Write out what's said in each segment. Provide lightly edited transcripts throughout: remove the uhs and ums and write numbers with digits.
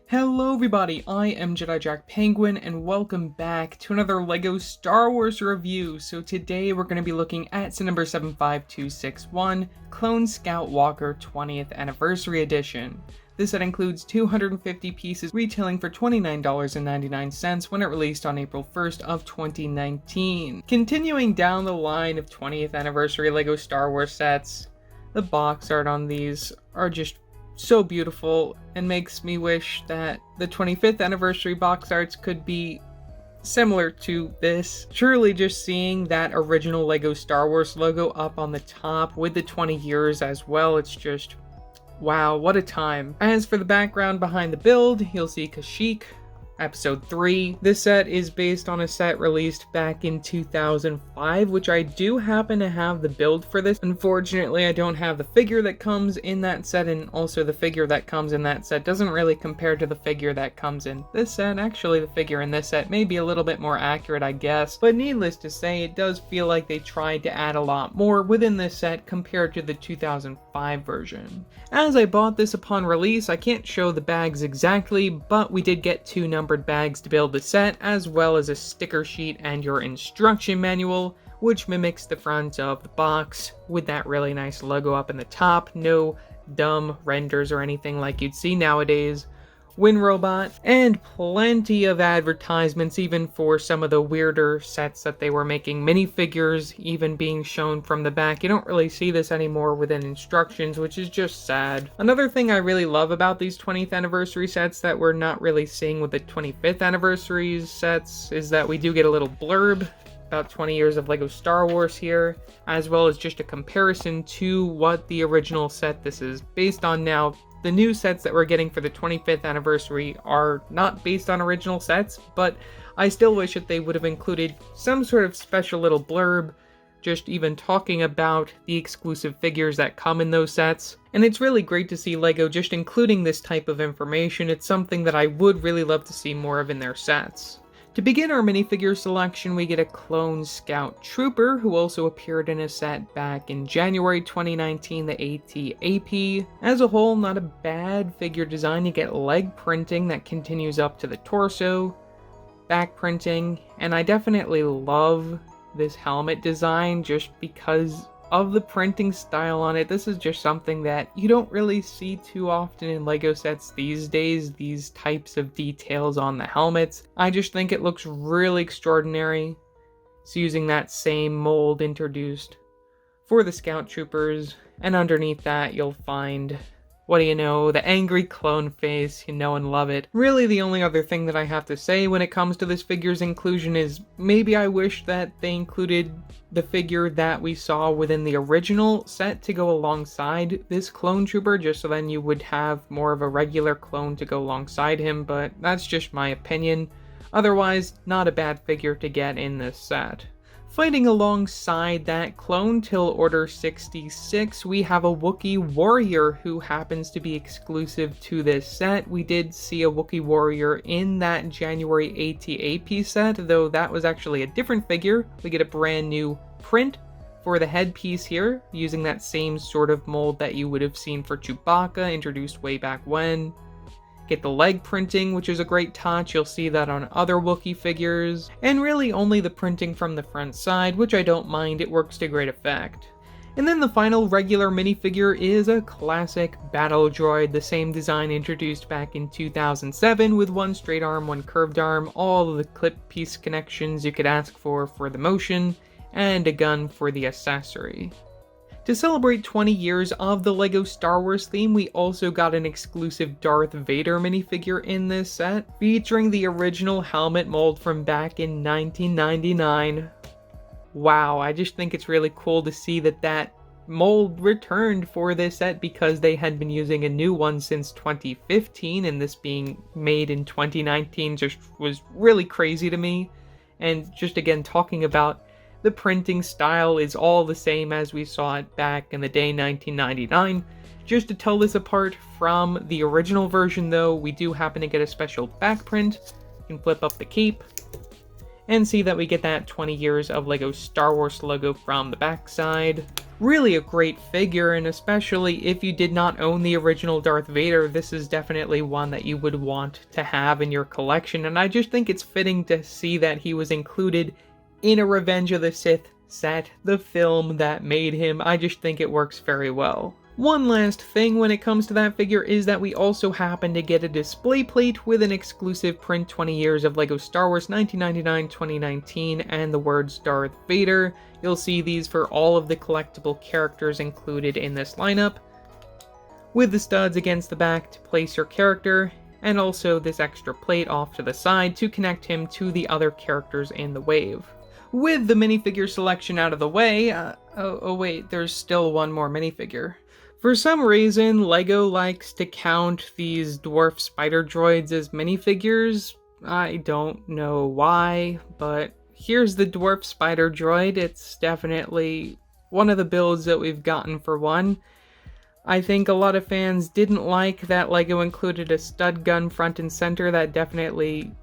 Hello everybody, I am Jedi Jack Penguin and welcome back to another LEGO Star Wars review. So today we're going to be looking at set number 75261, Clone Scout Walker 20th Anniversary Edition. This set includes 250 pieces retailing for $29.99 when it released on April 1st of 2019. Continuing down the line of 20th Anniversary LEGO Star Wars sets, the box art on these are just so beautiful and makes me wish that the 25th anniversary box arts could be similar to this. Surely just seeing that original LEGO Star Wars logo up on the top with the 20 years as well, it's just wow, what a time. As for the background behind the build, you'll see Kashyyyk, Episode 3. This set is based on a set released back in 2005, which I do happen to have the build for this. Unfortunately, I don't have the figure that comes in that set, and also the figure that comes in that set doesn't really compare to the figure that comes in this set. Actually, the figure in this set may be a little bit more accurate, I guess, but needless to say, it does feel like they tried to add a lot more within this set compared to the 2005 version. As I bought this upon release, I can't show the bags exactly, but we did get two numbered bags to build the set, as well as a sticker sheet and your instruction manual, which mimics the front of the box with that really nice logo up in the top. No dumb renders or anything like you'd see nowadays. WinRobot, and plenty of advertisements even for some of the weirder sets that they were making. Minifigures even being shown from the back. You don't really see this anymore within instructions, which is just sad. Another thing I really love about these 20th anniversary sets that we're not really seeing with the 25th anniversary sets is that we do get a little blurb about 20 years of LEGO Star Wars here, as well as just a comparison to what the original set this is based on now. The new sets that we're getting for the 25th anniversary are not based on original sets, but I still wish that they would have included some sort of special little blurb, just even talking about the exclusive figures that come in those sets. And it's really great to see LEGO just including this type of information. It's something that I would really love to see more of in their sets. To begin our minifigure selection, we get a Clone Scout Trooper, who also appeared in a set back in January 2019, the AT-AP. As a whole, not a bad figure design. You get leg printing that continues up to the torso, back printing, and I definitely love this helmet design just because of the printing style on it. This is just something that you don't really see too often in LEGO sets these days, these types of details on the helmets. I just think it looks really extraordinary. It's using that same mold introduced for the Scout Troopers, and underneath that you'll find, what do you know, the angry clone face. You know and love it. Really, the only other thing that I have to say when it comes to this figure's inclusion is maybe I wish that they included the figure that we saw within the original set to go alongside this clone trooper, just so then you would have more of a regular clone to go alongside him, but that's just my opinion. Otherwise, not a bad figure to get in this set. Fighting alongside that clone till Order 66, we have a Wookiee warrior who happens to be exclusive to this set. We did see a Wookiee warrior in that January AT-AP set, though that was actually a different figure. We get a brand new print for the headpiece here, using that same sort of mold that you would have seen for Chewbacca, introduced way back when. Get the leg printing, which is a great touch. You'll see that on other Wookiee figures. And really only the printing from the front side, which I don't mind. It works to great effect. And then the final regular minifigure is a classic battle droid, the same design introduced back in 2007 with one straight arm, one curved arm, all of the clip piece connections you could ask for the motion, and a gun for the accessory. To celebrate 20 years of the LEGO Star Wars theme, we also got an exclusive Darth Vader minifigure in this set, featuring the original helmet mold from back in 1999. Wow, I just think it's really cool to see that mold returned for this set, because they had been using a new one since 2015, and this being made in 2019 just was really crazy to me. And just again, talking about the printing style is all the same as we saw it back in the day 1999. Just to tell this apart from the original version though, we do happen to get a special back print. You can flip up the cape and see that we get that 20 years of LEGO Star Wars logo from the back side. Really a great figure, and especially if you did not own the original Darth Vader, this is definitely one that you would want to have in your collection, and I just think it's fitting to see that he was included in a Revenge of the Sith set, the film that made him. I just think it works very well. One last thing when it comes to that figure is that we also happen to get a display plate with an exclusive print 20 years of LEGO Star Wars 1999-2019 and the words Darth Vader. You'll see these for all of the collectible characters included in this lineup, with the studs against the back to place your character, and also this extra plate off to the side to connect him to the other characters in the wave. With the minifigure selection out of the way, oh wait, there's still one more minifigure. For some reason, LEGO likes to count these dwarf spider droids as minifigures. I don't know why, but here's the dwarf spider droid. It's definitely one of the builds that we've gotten for one. I think a lot of fans didn't like that LEGO included a stud gun front and center. That definitely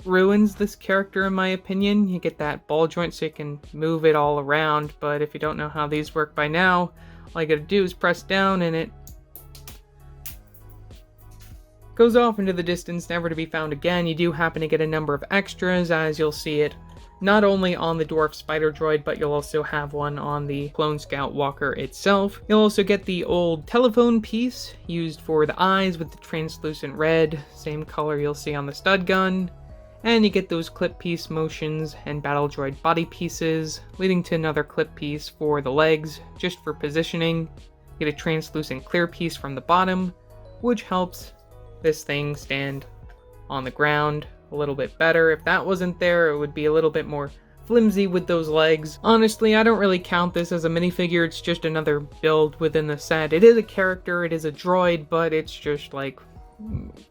ruins this character in my opinion. You get that ball joint so you can move it all around, but if you don't know how these work by now, all you gotta do is press down and it goes off into the distance, never to be found again. You do happen to get a number of extras, as you'll see it not only on the dwarf spider droid, but you'll also have one on the clone scout walker itself. You'll also get the old telephone piece used for the eyes with the translucent red, same color you'll see on the stud gun. And you get those clip piece motions and battle droid body pieces, leading to another clip piece for the legs, just for positioning. You get a translucent clear piece from the bottom, which helps this thing stand on the ground a little bit better. If that wasn't there, it would be a little bit more flimsy with those legs. Honestly, I don't really count this as a minifigure, it's just another build within the set. It is a character, it is a droid, but it's just like,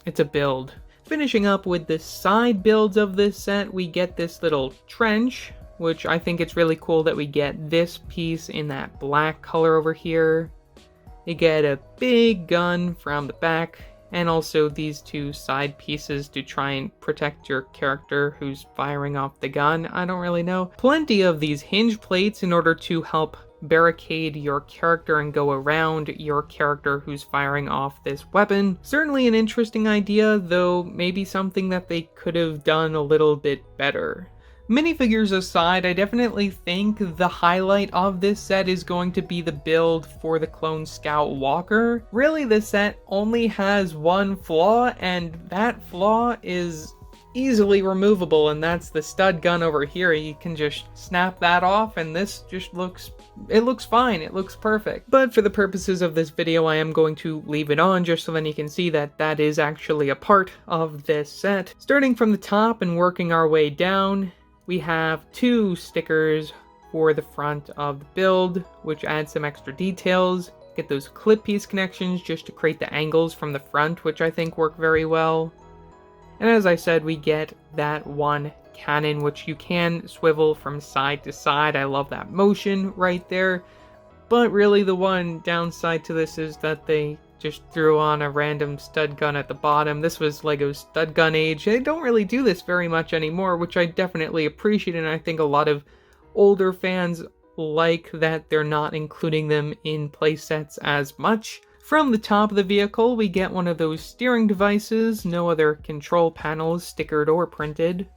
it's a build. Finishing up with the side builds of this set, we get this little trench, which I think it's really cool that we get this piece in that black color over here. You get a big gun from the back, and also these two side pieces to try and protect your character who's firing off the gun. I don't really know. Plenty of these hinge plates in order to help barricade your character and go around your character who's firing off this weapon. Certainly an interesting idea, though maybe something that they could have done a little bit better. Minifigures aside, I definitely think the highlight of this set is going to be the build for the Clone Scout Walker. Really, this set only has one flaw, and that flaw is easily removable, and that's the stud gun over here. You can just snap that off, and this just looks fine, it looks perfect. But for the purposes of this video, I am going to leave it on just so then you can see that that is actually a part of this set. Starting from the top and working our way down, we have two stickers for the front of the build, which add some extra details. Get those clip piece connections just to create the angles from the front, which I think work very well. And as I said, we get that one cannon, which you can swivel from side to side. I love that motion right there. But really the one downside to this is that they just threw on a random stud gun at the bottom. This was LEGO's stud gun age. They don't really do this very much anymore, which I definitely appreciate, and I think a lot of older fans like that they're not including them in playsets as much. From the top of the vehicle, we get one of those steering devices, no other control panels stickered or printed.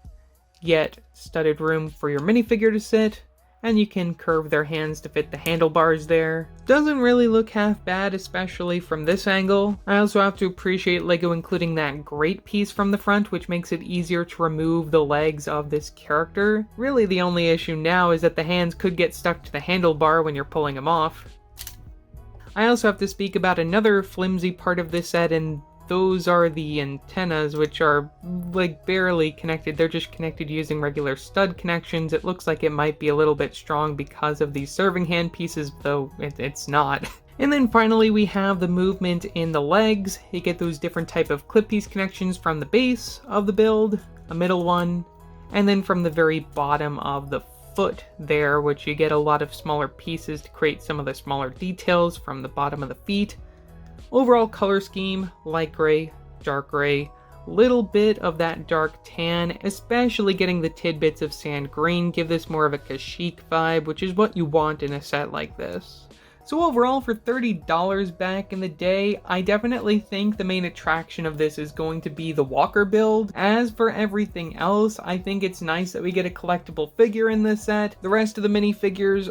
Yet studded room for your minifigure to sit, and you can curve their hands to fit the handlebars there. Doesn't really look half bad, especially from this angle. I also have to appreciate LEGO including that grate piece from the front, which makes it easier to remove the legs of this character. Really the only issue now is that the hands could get stuck to the handlebar when you're pulling them off. I also have to speak about another flimsy part of this set, and those are the antennas, which are like barely connected. They're just connected using regular stud connections. It looks like it might be a little bit strong because of these serving hand pieces, though it's not. And then finally we have the movement in the legs. You get those different type of clip piece connections from the base of the build, a middle one, and then from the very bottom of the foot there, which you get a lot of smaller pieces to create some of the smaller details from the bottom of the feet. Overall color scheme, light gray, dark gray, little bit of that dark tan, especially getting the tidbits of sand green give this more of a Kashyyyk vibe, which is what you want in a set like this. So overall, for $30 back in the day, I definitely think the main attraction of this is going to be the Walker build. As for everything else, I think it's nice that we get a collectible figure in this set. The rest of the minifigures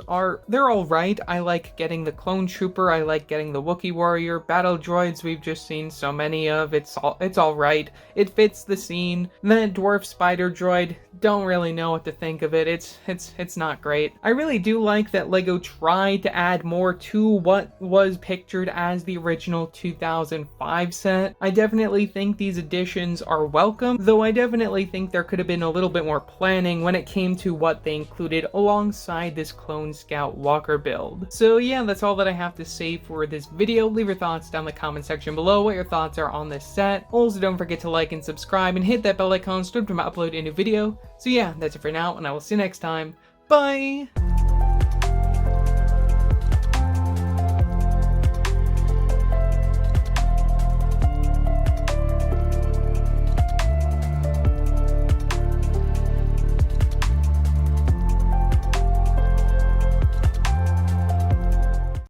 they're alright. I like getting the Clone Trooper, I like getting the Wookiee Warrior, Battle Droids we've just seen so many of, it's alright. It fits the scene. That Dwarf Spider Droid, don't really know what to think of it. It's not great. I really do like that LEGO tried to add more to what was pictured as the original 2005 set. I definitely think these additions are welcome, though I definitely think there could have been a little bit more planning when it came to what they included alongside this Clone Scout Walker build. So yeah, that's all that I have to say for this video. Leave your thoughts down in the comment section below what your thoughts are on this set. Also, don't forget to like and subscribe and hit that bell icon so to upload a new video. So yeah, that's it for now, and I will see you next time. Bye!